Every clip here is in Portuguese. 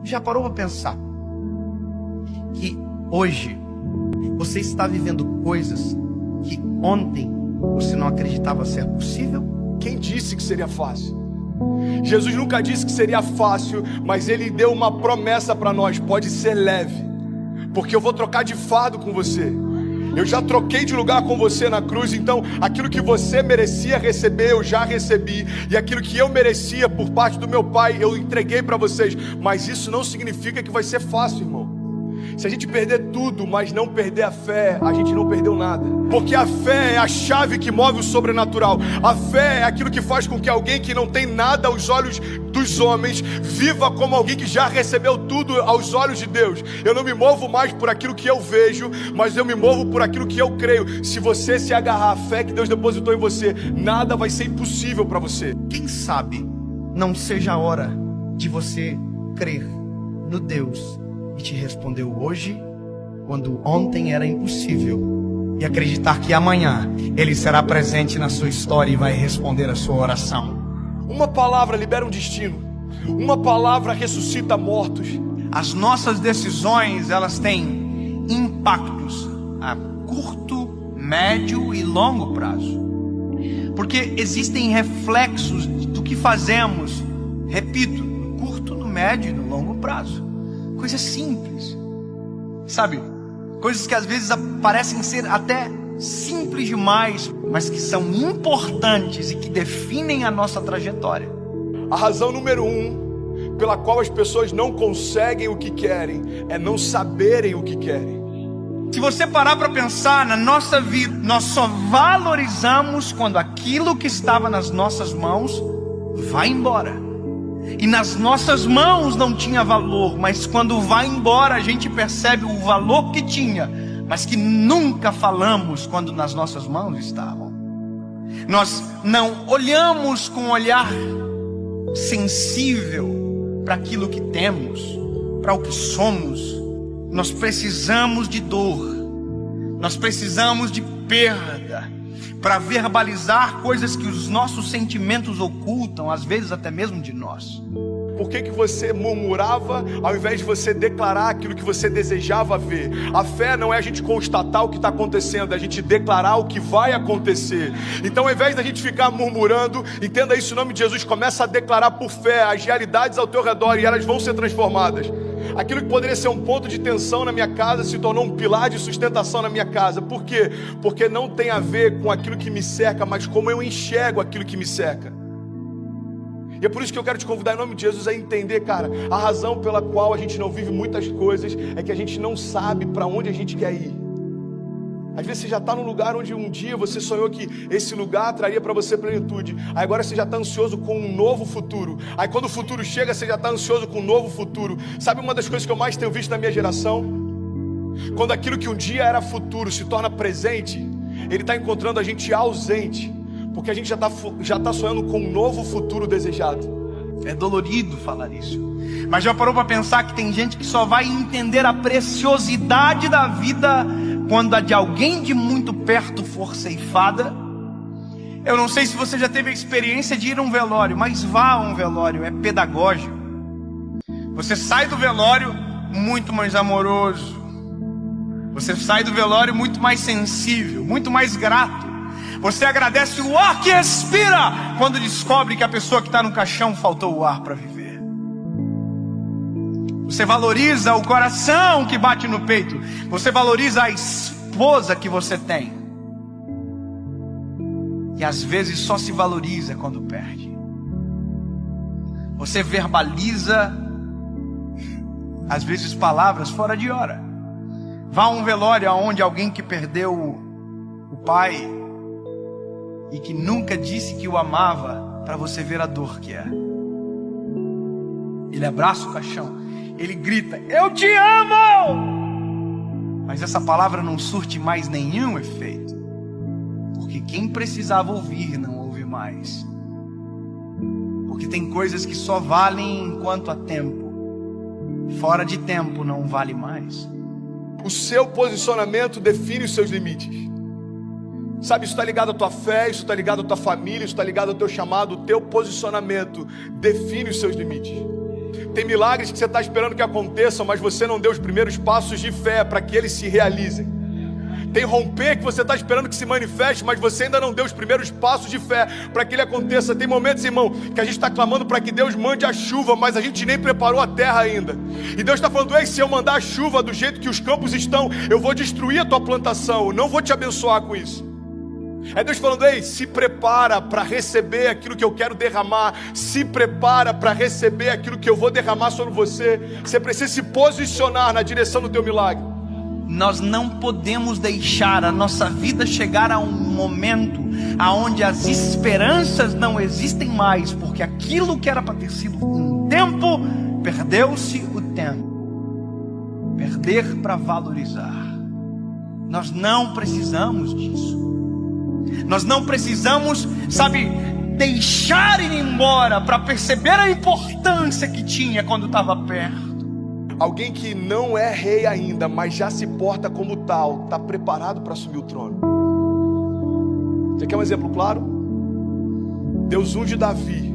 Já parou para pensar que hoje você está vivendo coisas que ontem você não acreditava ser possível? Quem disse que seria fácil? Jesus nunca disse que seria fácil, mas Ele deu uma promessa para nós: pode ser leve, porque eu vou trocar de fardo com você. Eu já troquei de lugar com você na cruz, então aquilo que você merecia receber, eu já recebi. E aquilo que eu merecia por parte do meu Pai, eu entreguei para vocês. Mas isso não significa que vai ser fácil, irmão. Se a gente perder tudo, mas não perder a fé, a gente não perdeu nada. Porque a fé é a chave que move o sobrenatural. A fé é aquilo que faz com que alguém que não tem nada aos olhos dos homens viva como alguém que já recebeu tudo aos olhos de Deus. Eu não me movo mais por aquilo que eu vejo, mas eu me movo por aquilo que eu creio. Se você se agarrar à fé que Deus depositou em você, nada vai ser impossível para você. Quem sabe não seja a hora de você crer no Deus que te respondeu hoje, quando ontem era impossível, e acreditar que amanhã Ele será presente na sua história e vai responder a sua oração. Uma palavra libera um destino. Uma palavra ressuscita mortos. As nossas decisões, elas têm impactos a curto, médio e longo prazo. Porque existem reflexos do que fazemos, repito, no curto, no médio e no longo prazo. Coisas simples, sabe? Coisas que às vezes parecem ser até simples demais, mas que são importantes e que definem a nossa trajetória. A razão número 1 pela qual as pessoas não conseguem o que querem é não saberem o que querem. Se você parar para pensar na nossa vida, nós só valorizamos quando aquilo que estava nas nossas mãos vai embora. E nas nossas mãos não tinha valor, mas quando vai embora a gente percebe o valor que tinha, mas que nunca falamos quando nas nossas mãos estavam. Nós não olhamos com um olhar sensível para aquilo que temos, para o que somos. Nós precisamos de dor, nós precisamos de perda, para verbalizar coisas que os nossos sentimentos ocultam, às vezes até mesmo de nós. Por que você murmurava ao invés de você declarar aquilo que você desejava ver? A fé não é a gente constatar o que está acontecendo, é a gente declarar o que vai acontecer. Então, ao invés da gente ficar murmurando, entenda isso em nome de Jesus, começa a declarar por fé as realidades ao teu redor e elas vão ser transformadas. Aquilo que poderia ser um ponto de tensão na minha casa se tornou um pilar de sustentação na minha casa. Por quê? Porque não tem a ver com aquilo que me cerca, mas como eu enxergo aquilo que me cerca. E é por isso que eu quero te convidar em nome de Jesus a entender, cara, a razão pela qual a gente não vive muitas coisas é que a gente não sabe para onde a gente quer ir. Às vezes você já está num lugar onde um dia você sonhou que esse lugar traria para você plenitude. Aí agora você já está ansioso com um novo futuro. Aí quando o futuro chega, você já está ansioso com um novo futuro. Sabe uma das coisas que eu mais tenho visto na minha geração? Quando aquilo que um dia era futuro se torna presente, ele está encontrando a gente ausente. Porque a gente já tá sonhando com um novo futuro desejado. É dolorido falar isso, mas já parou para pensar que tem gente que só vai entender a preciosidade da vida quando a de alguém de muito perto for ceifada? Eu não sei se você já teve a experiência de ir a um velório, mas vá a um velório, é pedagógico. Você sai do velório muito mais amoroso, você sai do velório muito mais sensível, muito mais grato. Você agradece o ar que expira quando descobre que a pessoa que está no caixão faltou o ar para viver. Você valoriza o coração que bate no peito. Você valoriza a esposa que você tem. E às vezes só se valoriza quando perde. Você verbaliza, às vezes, palavras fora de hora. Vá a um velório onde alguém que perdeu o pai e que nunca disse que o amava, para você ver a dor que é. Ele abraça o caixão, ele grita, eu te amo! Mas essa palavra não surte mais nenhum efeito, porque quem precisava ouvir não ouve mais. Porque tem coisas que só valem enquanto há tempo, fora de tempo não vale mais. O seu posicionamento define os seus limites. Sabe, isso está ligado à tua fé, isso está ligado à tua família, isso está ligado ao teu chamado. O teu posicionamento define os seus limites. Tem milagres que você está esperando que aconteçam, mas você não deu os primeiros passos de fé para que eles se realizem. Tem romper que você está esperando que se manifeste, mas você ainda não deu os primeiros passos de fé para que ele aconteça. Tem momentos, irmão, que a gente está clamando para que Deus mande a chuva, mas a gente nem preparou a terra ainda. E Deus está falando: ei, se eu mandar a chuva do jeito que os campos estão, eu vou destruir a tua plantação, eu não vou te abençoar com isso. É Deus falando: ei, se prepara para receber aquilo que eu quero derramar, se prepara para receber aquilo que eu vou derramar sobre você. Você precisa se posicionar na direção do teu milagre. Nós não podemos deixar a nossa vida chegar a um momento aonde as esperanças não existem mais, porque aquilo que era para ter sido um tempo, perdeu-se o tempo. Perder para valorizar. Nós não precisamos disso. Nós não precisamos, deixar ir embora para perceber a importância que tinha quando estava perto. Alguém que não é rei ainda, mas já se porta como tal, está preparado para assumir o trono. Você quer um exemplo claro? Deus unge Davi.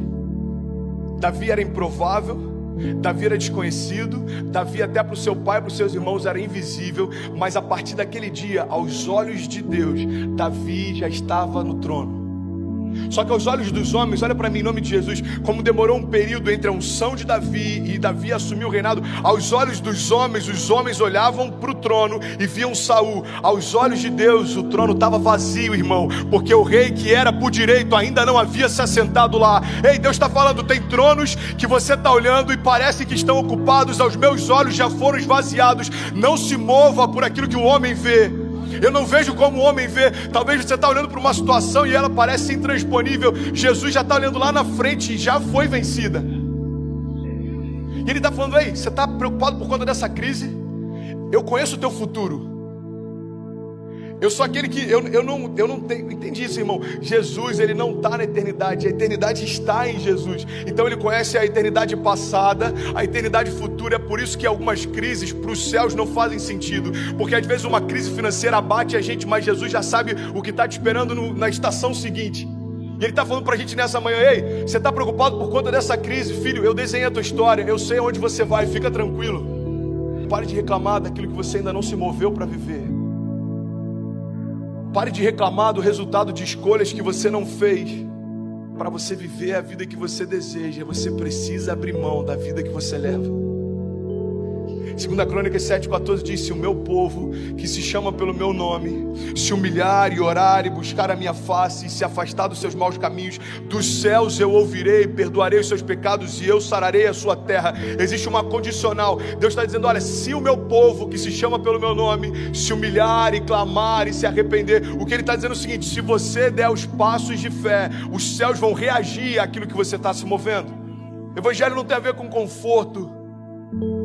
Davi era improvável, Davi era desconhecido, Davi até para o seu pai e para os seus irmãos era invisível, mas a partir daquele dia, aos olhos de Deus, Davi já estava no trono. Só que aos olhos dos homens, olha para mim em nome de Jesus, como demorou um período entre a unção de Davi e Davi assumir o reinado. Aos olhos dos homens, os homens olhavam para o trono e viam Saul. Aos olhos de Deus, o trono estava vazio, irmão, porque o rei que era por direito ainda não havia se assentado lá. Ei, Deus está falando: tem tronos que você está olhando e parece que estão ocupados, aos meus olhos já foram esvaziados. Não se mova por aquilo que o homem vê. Eu não vejo como o homem vê. Talvez você está olhando para uma situação e ela parece intransponível. Jesus já está olhando lá na frente e já foi vencida. E ele está falando: ei, você está preocupado por conta dessa crise? Eu conheço o teu futuro. Eu sou aquele que, eu não tenho, entendi isso, irmão. Jesus, ele não está na eternidade, a eternidade está em Jesus. Então ele conhece a eternidade passada, a eternidade futura. É por isso que algumas crises para os céus não fazem sentido, porque às vezes uma crise financeira abate a gente, mas Jesus já sabe o que está te esperando na estação seguinte. E ele está falando para a gente nessa manhã: ei, você está preocupado por conta dessa crise? Filho, eu desenhei a tua história, eu sei onde você vai, fica tranquilo. Pare de reclamar daquilo que você ainda não se moveu para viver. Pare de reclamar do resultado de escolhas que você não fez. Para você viver a vida que você deseja, você precisa abrir mão da vida que você leva. 2 Crônicas 7,14 diz: se o meu povo, que se chama pelo meu nome, se humilhar e orar e buscar a minha face e se afastar dos seus maus caminhos, dos céus eu ouvirei, perdoarei os seus pecados e eu sararei a sua terra. Existe uma condicional. Deus está dizendo: olha, se o meu povo, que se chama pelo meu nome, se humilhar e clamar e se arrepender, o que ele está dizendo é o seguinte: se você der os passos de fé, os céus vão reagir àquilo que você está se movendo. Evangelho não tem a ver com conforto,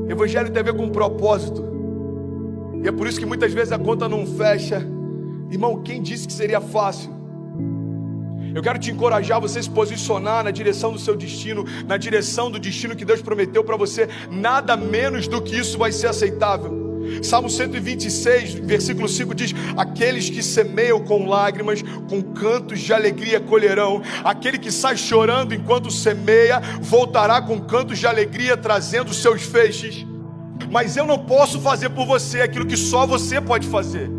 Evangelho tem a ver com propósito. E é por isso que muitas vezes a conta não fecha. Irmão, quem disse que seria fácil? Eu quero te encorajar a você se posicionar na direção do seu destino, na direção do destino que Deus prometeu para você. Nada menos do que isso vai ser aceitável. Salmo 126, versículo 5 diz: aqueles que semeiam com lágrimas, com cantos de alegria colherão. Aquele que sai chorando enquanto semeia, voltará com cantos de alegria, trazendo seus feixes. Mas eu não posso fazer por você aquilo que só você pode fazer.